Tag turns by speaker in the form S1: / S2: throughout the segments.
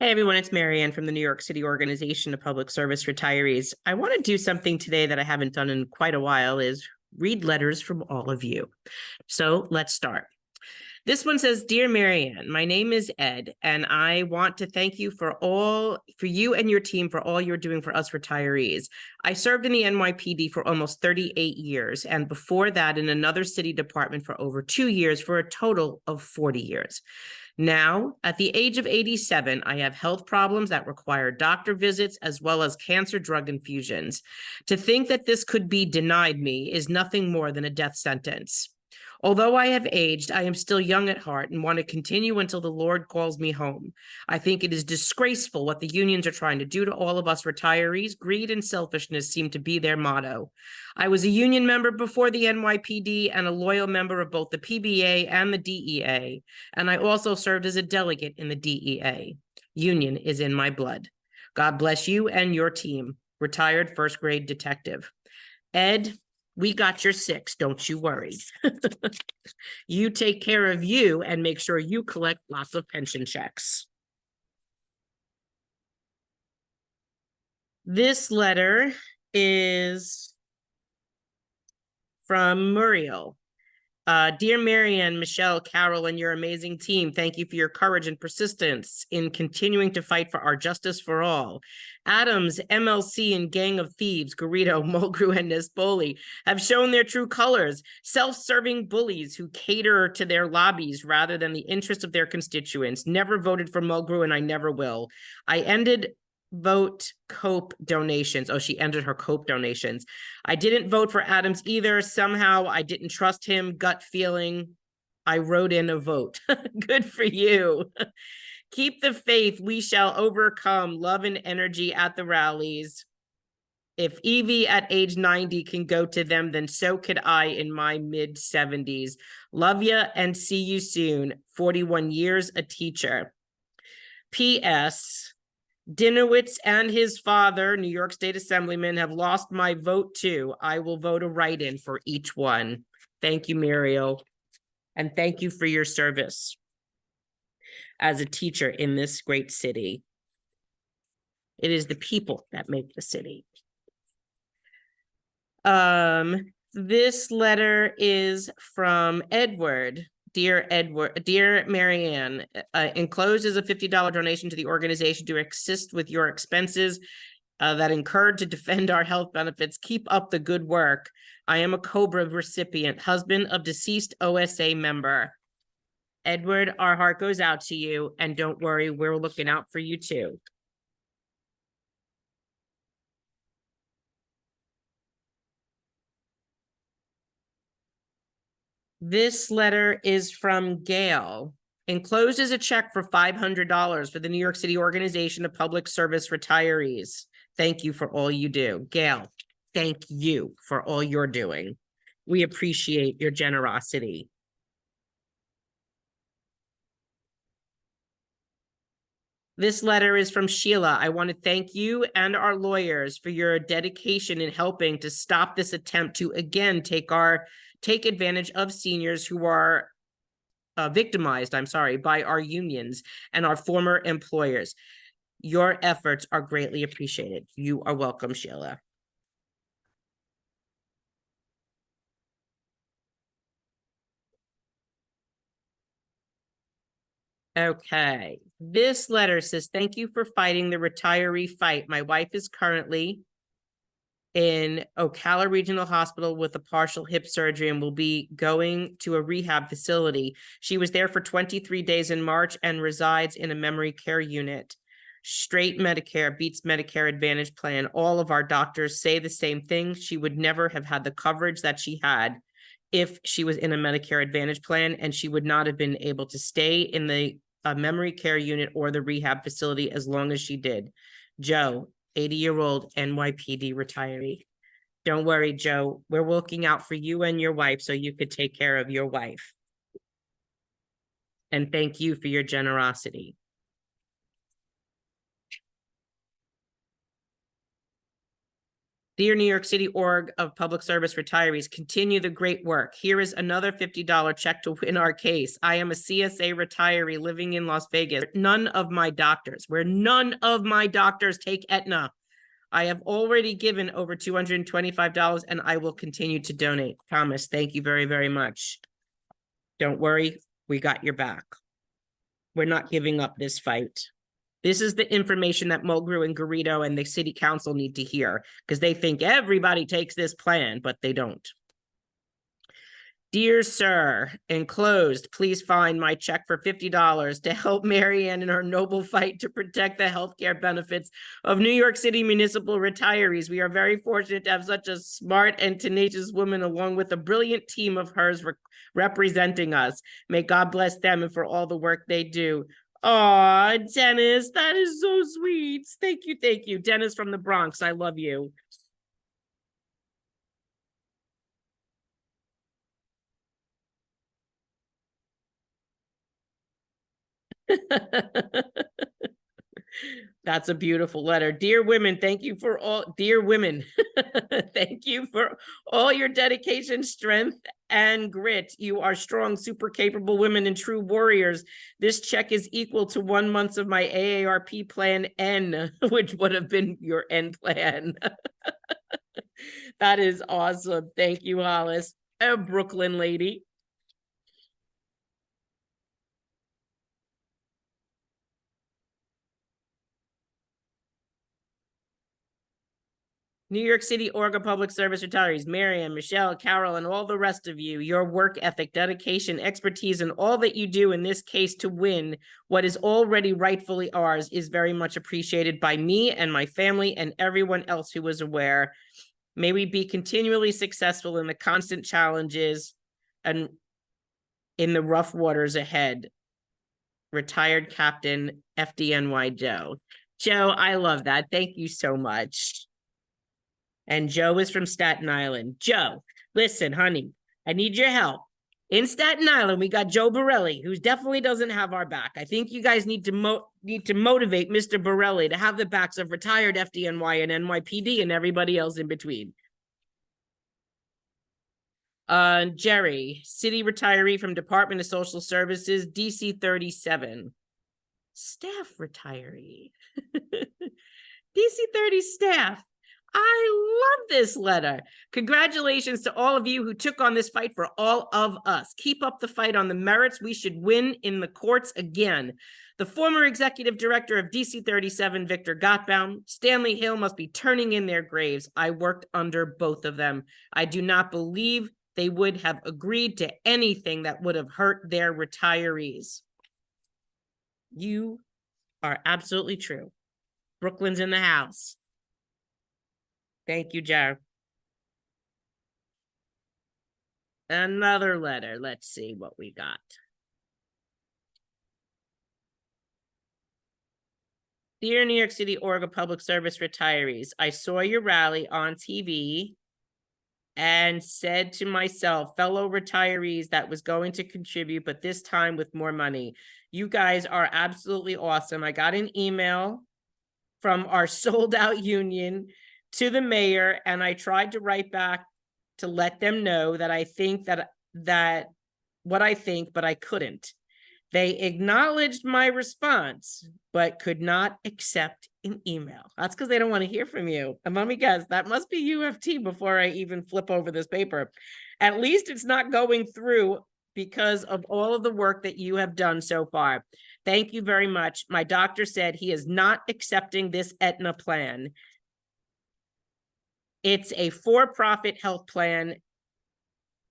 S1: Hey everyone, it's Marianne from the New York City Organization of Public Service Retirees. I want to do something today that I haven't done in quite a while is read letters from all of you. So let's start. This one says, Dear Marianne, my name is Ed, and I want to thank you for you and your team for all you're doing for us retirees. I served in the NYPD for almost 38 years, and before that in another city department for over 2 years, for a total of 40 years. Now, at the age of 87, I have health problems that require doctor visits as well as cancer drug infusions. To think that this could be denied me is nothing more than a death sentence. Although I have aged, I am still young at heart and want to continue until the Lord calls me home. I think it is disgraceful what the unions are trying to do to all of us retirees. Greed and selfishness seem to be their motto. I was a union member before the NYPD and a loyal member of both the PBA and the DEA, and I also served as a delegate in the DEA. Union is in my blood. God bless you and your team. Retired first grade detective. Ed, we got your 6, don't you worry. You take care of you and make sure you collect lots of pension checks. This letter is from Muriel. Dear Marianne, Michelle, Carol, and your amazing team, thank you for your courage and persistence in continuing to fight for our justice for all. Adams, MLC, and Gang of Thieves, Garrido, Mulgrew, and Nespoli have shown their true colors, self-serving bullies who cater to their lobbies rather than the interests of their constituents. Never voted for Mulgrew, and I never will. I ended vote COPE donations. Oh, she ended her COPE donations. I didn't vote for Adams either. Somehow I didn't trust him. Gut feeling. I wrote in a vote. Good for you. Keep the faith. We shall overcome. Love and energy at the rallies. If Evie at age 90 can go to them, then so could I in my mid-70s. Love ya and see you soon. 41 years a teacher. P.S. Dinowitz and his father, New York State Assemblyman, have lost my vote too. I will vote a write-in for each one. Thank you, Muriel. And thank you for your service as a teacher in this great city. It is the people that make the city. This letter is from Edward. Dear Marianne, enclosed is a $50 donation to the organization to assist with your expenses that incurred to defend our health benefits. Keep up the good work. I am a COBRA recipient, husband of deceased OSA member. Edward, our heart goes out to you, and don't worry, we're looking out for you too. This letter is from Gail. Enclosed is a check for $500 for the New York City Organization of Public Service Retirees. Thank you for all you do. Gail, thank you for all you're doing. We appreciate your generosity. This letter is from Sheila. I want to thank you and our lawyers for your dedication in helping to stop this attempt to again take advantage of seniors who are victimized, by our unions and our former employers. Your efforts are greatly appreciated. You are welcome, Sheila. Okay, this letter says, thank you for fighting the retiree fight. My wife is currently in Ocala Regional Hospital with a partial hip surgery and will be going to a rehab facility. She was there for 23 days in March and resides in a memory care unit. Straight Medicare beats Medicare Advantage plan. All of our doctors say the same thing. She would never have had the coverage that she had if she was in a Medicare Advantage plan, and she would not have been able to stay in the memory care unit or the rehab facility as long as she did. Joe, 80-year-old NYPD retiree. Don't worry, Joe. We're looking out for you and your wife so you could take care of your wife. And thank you for your generosity. Dear New York City Org of Public Service Retirees, continue the great work. Here is another $50 check to win our case. I am a CSA retiree living in Las Vegas. None of my doctors take Aetna. I have already given over $225 and I will continue to donate. Thomas, thank you very, very much. Don't worry, we got your back. We're not giving up this fight. This is the information that Mulgrew and Garrido and the city council need to hear because they think everybody takes this plan, but they don't. Dear sir, enclosed, please find my check for $50 to help Marianne in her noble fight to protect the healthcare benefits of New York City municipal retirees. We are very fortunate to have such a smart and tenacious woman along with a brilliant team of hers representing us. May God bless them and for all the work they do. Oh, Dennis, that is so sweet. Thank you, thank you. Dennis from the Bronx, I love you. That's a beautiful letter. Dear women, thank you for all, dear women, thank you for all your dedication, strength, and grit. You are strong, super capable women and true warriors. This check is equal to 1 month of my AARP plan N, which would have been your N plan. That is awesome. Thank you, Hollis. A Brooklyn lady. New York City Org of Public Service Retirees, Marianne, Michelle, Carol, and all the rest of you, your work ethic, dedication, expertise, and all that you do in this case to win what is already rightfully ours is very much appreciated by me and my family and everyone else who was aware. May we be continually successful in the constant challenges and in the rough waters ahead. Retired Captain FDNY Joe. Joe, I love that. Thank you so much. And Joe is from Staten Island. Joe, listen, honey, I need your help. In Staten Island, we got Joe Borelli, who definitely doesn't have our back. I think you guys need to motivate Mr. Borelli to have the backs of retired FDNY and NYPD and everybody else in between. Jerry, city retiree from Department of Social Services, DC 37. Staff retiree. DC 30 staff. I love this letter. Congratulations to all of you who took on this fight for all of us. Keep up the fight on the merits. We should win in the courts again. The former executive director of DC 37, Victor Gottbaum, Stanley Hill must be turning in their graves. I worked under both of them. I do not believe they would have agreed to anything that would have hurt their retirees. You are absolutely true. Brooklyn's in the house. Thank you, Joe. Another letter. Let's see what we got. Dear New York City Org of Public Service Retirees, I saw your rally on TV and said to myself, fellow retirees, that was going to contribute, but this time with more money. You guys are absolutely awesome. I got an email from our sold out union to the mayor, and I tried to write back to let them know that I think that what I think, but I couldn't. They acknowledged my response, but could not accept an email. That's because they don't want to hear from you. And let me guess, that must be UFT before I even flip over this paper. At least it's not going through because of all of the work that you have done so far. Thank you very much. My doctor said he is not accepting this Aetna plan. It's a for-profit health plan,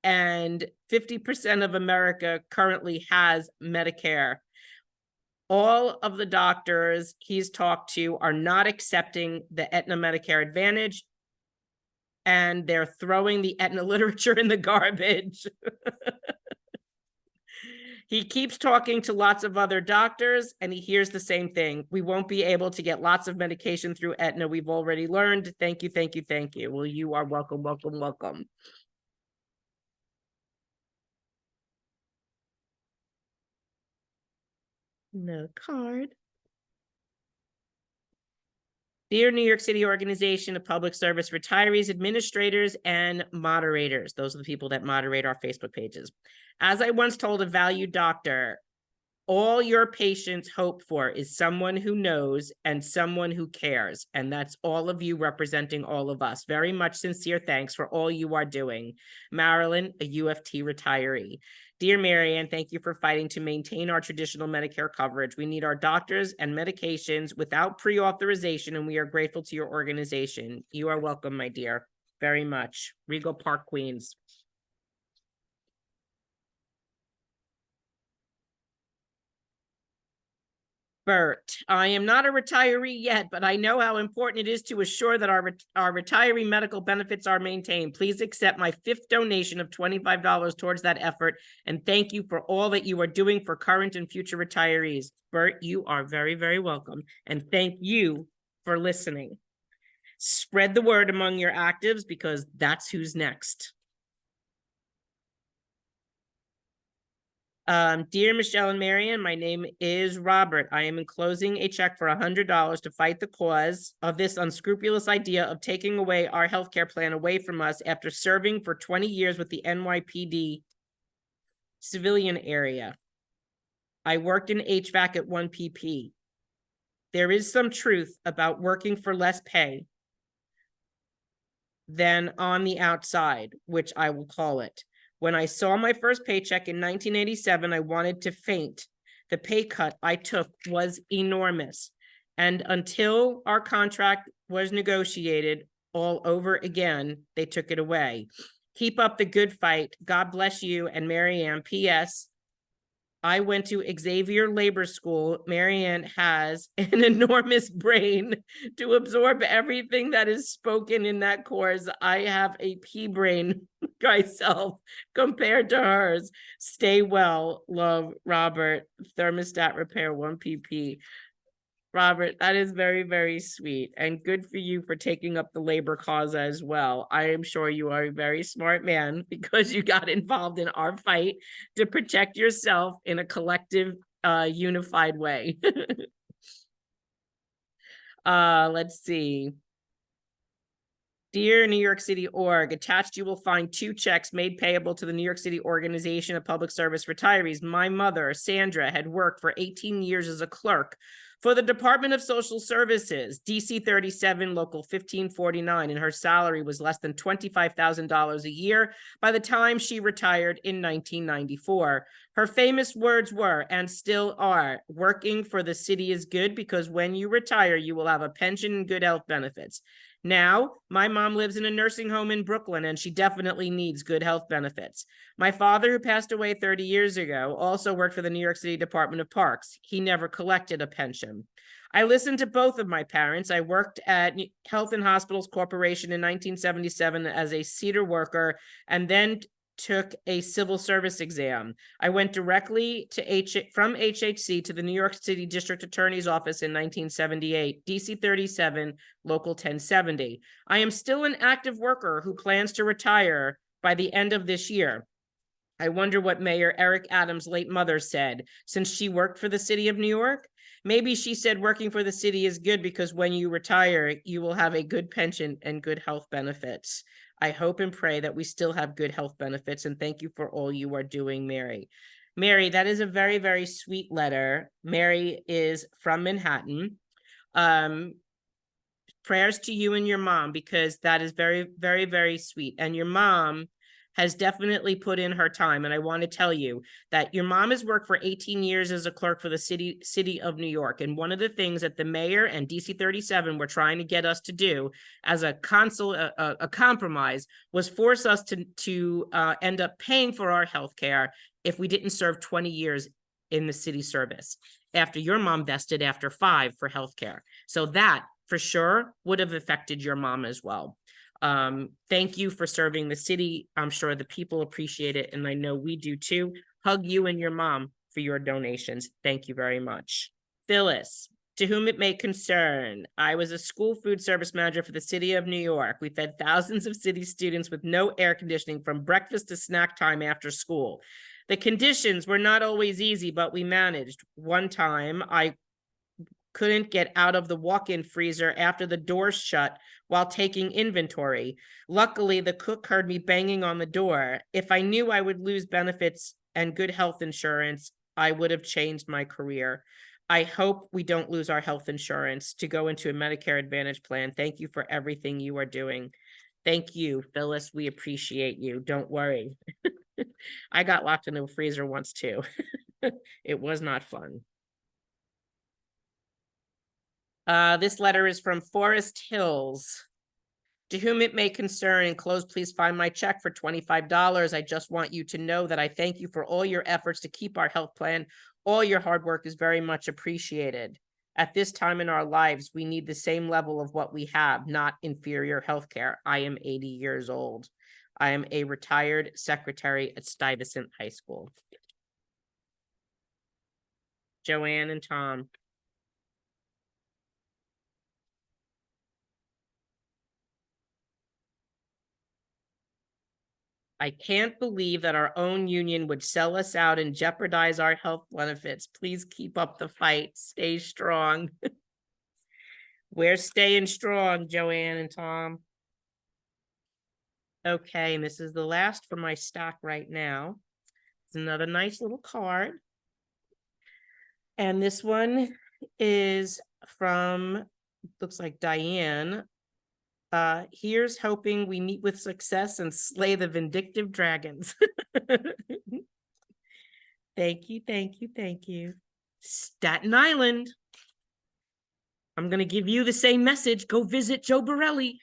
S1: and 50% of America currently has Medicare. All of the doctors he's talked to are not accepting the Aetna Medicare Advantage, and they're throwing the Aetna literature in the garbage. He keeps talking to lots of other doctors, and he hears the same thing. We won't be able to get lots of medication through Aetna. We've already learned. Thank you, thank you, thank you. Well, you are welcome, welcome, welcome. No card. Dear New York City Organization of Public Service Retirees, Administrators, and Moderators. Those are the people that moderate our Facebook pages. As I once told a valued doctor, all your patients hope for is someone who knows and someone who cares. And that's all of you representing all of us. Very much sincere thanks for all you are doing. Marilyn, a UFT retiree. Dear Marianne, thank you for fighting to maintain our traditional Medicare coverage. We need our doctors and medications without pre-authorization, and we are grateful to your organization. You are welcome, my dear, very much. Regal Park, Queens. Bert, I am not a retiree yet, but I know how important it is to assure that our retiree medical benefits are maintained. Please accept my 5th donation of $25 towards that effort, and thank you for all that you are doing for current and future retirees. Bert, you are very, very welcome, and thank you for listening. Spread the word among your actives because that's who's next. Dear Michelle and Marianne, my name is Robert. I am enclosing a check for $100 to fight the cause of this unscrupulous idea of taking away our healthcare plan away from us after serving for 20 years with the NYPD civilian area. I worked in HVAC at 1PP. There is some truth about working for less pay than on the outside, which I will call it. When I saw my first paycheck in 1987, I wanted to faint. The pay cut I took was enormous. And until our contract was negotiated all over again, they took it away. Keep up the good fight. God bless you and Marianne. P.S. I went to Xavier Labor School. Marianne has an enormous brain to absorb everything that is spoken in that course. I have a pea brain myself compared to hers. Stay well. Love, Robert. Thermostat repair 1PP. Robert, that is very, very sweet and good for you for taking up the labor cause as well. I am sure you are a very smart man because you got involved in our fight to protect yourself in a collective, unified way. Let's see. Dear New York City Org, attached you will find 2 checks made payable to the New York City Organization of Public Service Retirees. My mother, Sandra, had worked for 18 years as a clerk for the Department of Social Services, DC 37, Local 1549, and her salary was less than $25,000 a year by the time she retired in 1994. Her famous words were, and still are, working for the city is good because when you retire, you will have a pension and good health benefits. Now, my mom lives in a nursing home in Brooklyn, and she definitely needs good health benefits. My father, who passed away 30 years ago, also worked for the New York City Department of Parks. He never collected a pension. I listened to both of my parents. I worked at Health and Hospitals Corporation in 1977 as a CEDAR worker, and then took a civil service exam. I went directly to from HHC to the New York City District Attorney's Office in 1978, DC 37, Local 1070. I am still an active worker who plans to retire by the end of this year. I wonder what Mayor Eric Adams' late mother said, since she worked for the city of New York. Maybe she said working for the city is good because when you retire, you will have a good pension and good health benefits. I hope and pray that we still have good health benefits, and thank you for all you are doing, Mary. Mary, that is a very, very sweet letter. Mary is from Manhattan. Prayers to you and your mom, because that is very, very, very sweet. And your mom has definitely put in her time. And I want to tell you that your mom has worked for 18 years as a clerk for the city of New York. And one of the things that the mayor and DC 37 were trying to get us to do as a compromise was force us to end up paying for our health care if we didn't serve 20 years in the city service after your mom vested after 5 for health care. So that for sure would have affected your mom as well. Thank you for serving the city. I'm sure the people appreciate it, and I know we do too. Hug you and your mom for your donations. Thank you very much. Phyllis, to whom it may concern, I was a school food service manager for the city of New York. We fed thousands of city students with no air conditioning from breakfast to snack time after school. The conditions were not always easy, but we managed. One time, I couldn't get out of the walk-in freezer after the doors shut while taking inventory. Luckily, the cook heard me banging on the door. If I knew I would lose benefits and good health insurance, I would have changed my career. I hope we don't lose our health insurance to go into a Medicare Advantage plan. Thank you for everything you are doing. Thank you, Phyllis. We appreciate you. Don't worry. I got locked into a freezer once too. It was not fun. This letter is from Forest Hills. To whom it may concern, enclosed, please find my check for $25. I just want you to know that I thank you for all your efforts to keep our health plan. All your hard work is very much appreciated. At this time in our lives, we need the same level of what we have, not inferior health care. I am 80 years old. I am a retired secretary at Stuyvesant High School. Joanne and Tom. I can't believe that our own union would sell us out and jeopardize our health benefits. Please keep up the fight. Stay strong. We're staying strong, Joanne and Tom. Okay, and this is the last for my stack right now. It's another nice little card. And this one is from, looks like Diane. Here's hoping we meet with success and slay the vindictive dragons. Thank you, thank you, thank you. Staten Island. I'm going to give you the same message. Go visit Joe Borelli.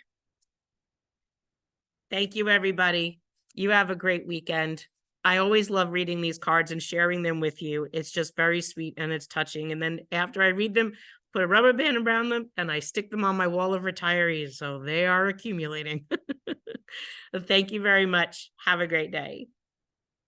S1: Thank you, everybody. You have a great weekend. I always love reading these cards and sharing them with you. It's just very sweet and it's touching. And then after I read them, put a rubber band around them and I stick them on my wall of retirees. So they are accumulating. Thank you very much. Have a great day.